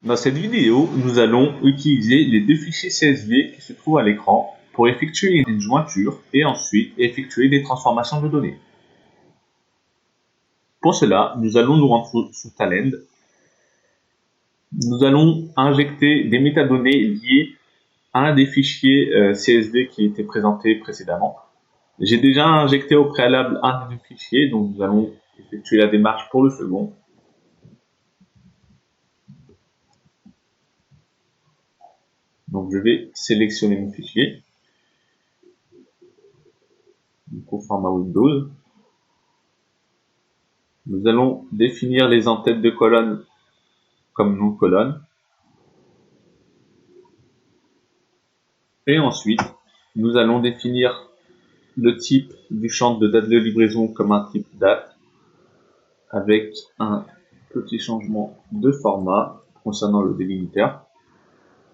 Dans cette vidéo, nous allons utiliser les deux fichiers CSV qui se trouvent à l'écran pour effectuer une jointure et ensuite effectuer des transformations de données. Pour cela, nous allons nous rendre sur Talend. Nous allons injecter des métadonnées liées à un des fichiers CSV qui était présenté précédemment. J'ai déjà injecté au préalable un des deux fichiers, donc nous allons effectuer la démarche pour le second. Donc je vais sélectionner mon fichier au format Windows. Nous allons définir les en-têtes de colonne comme nom de colonne. Et ensuite, nous allons définir le type du champ de date de livraison comme un type date avec un petit changement de format concernant le délimitaire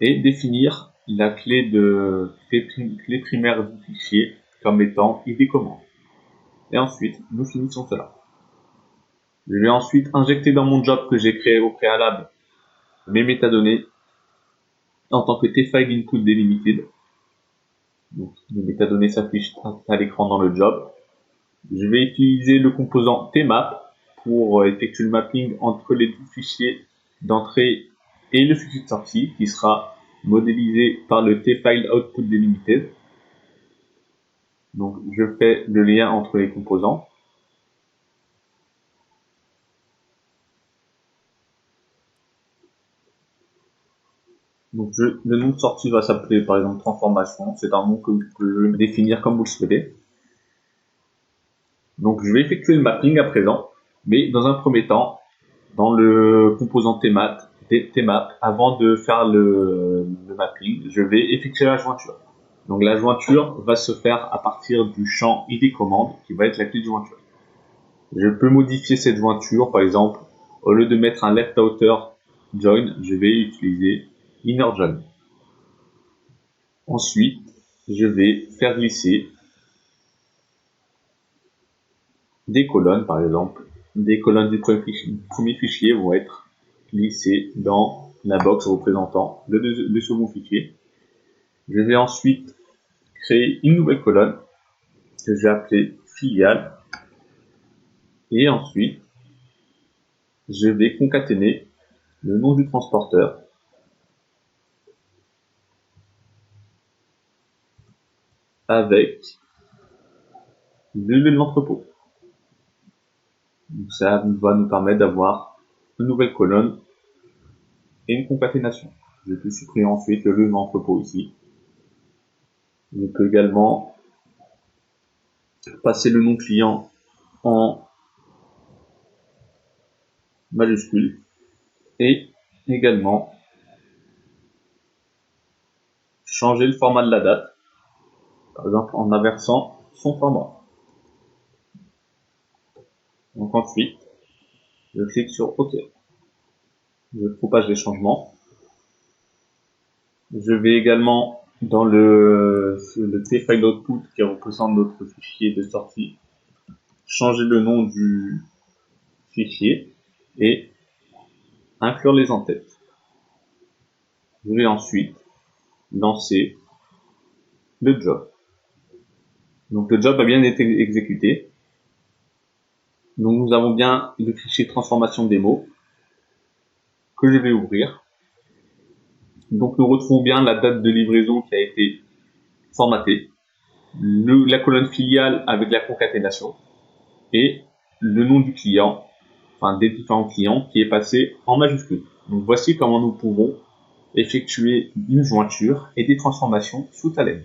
et définir la clé primaire du fichier comme étant ID commande. Et ensuite, nous finissons cela. Je vais ensuite injecter dans mon job que j'ai créé au préalable mes métadonnées en tant que tfile input delimited. Donc, les métadonnées s'affichent à l'écran dans le job. Je vais utiliser le composant tmap pour effectuer le mapping entre les deux fichiers d'entrée et le fichier de sortie qui sera modélisé par le tfile output delimited. Donc, je fais le lien entre les composants. Donc, le nom de sortie va s'appeler par exemple transformation. C'est un nom que vous pouvez définir comme vous le souhaitez. Donc, je vais effectuer le mapping à présent, mais dans un premier temps, dans le composant tmap, avant de faire le mapping, je vais effectuer la jointure. Donc, la jointure va se faire à partir du champ ID commande qui va être la clé de jointure. Je peux modifier cette jointure, par exemple, au lieu de mettre un left outer join, je vais utiliser inner join. Ensuite, je vais faire glisser des colonnes, par exemple. Des colonnes du premier fichier vont être glissées dans la box représentant le second fichier. Je vais ensuite créer une nouvelle colonne que je vais appeler filiale. Et ensuite, je vais concaténer le nom du transporteur avec le lieu de l'entrepôt. Donc ça va nous permettre d'avoir une nouvelle colonne et une concaténation. Je peux supprimer ensuite le lieu de l'entrepôt ici. Je peux également passer le nom client en majuscule et également changer le format de la date, par exemple en inversant son format. Donc ensuite, je clique sur OK. Je propage les changements. Je vais également dans le tfile output qui représente notre fichier de sortie, changer le nom du fichier et inclure les en-têtes. Je vais ensuite lancer le job. Donc le job a bien été exécuté. Donc nous avons bien le fichier transformation démo que je vais ouvrir. Donc nous retrouvons bien la date de livraison qui a été formatée, la colonne filiale avec la concaténation et le nom du client, enfin des différents clients qui est passé en majuscule. Donc voici comment nous pouvons effectuer une jointure et des transformations sous Talend.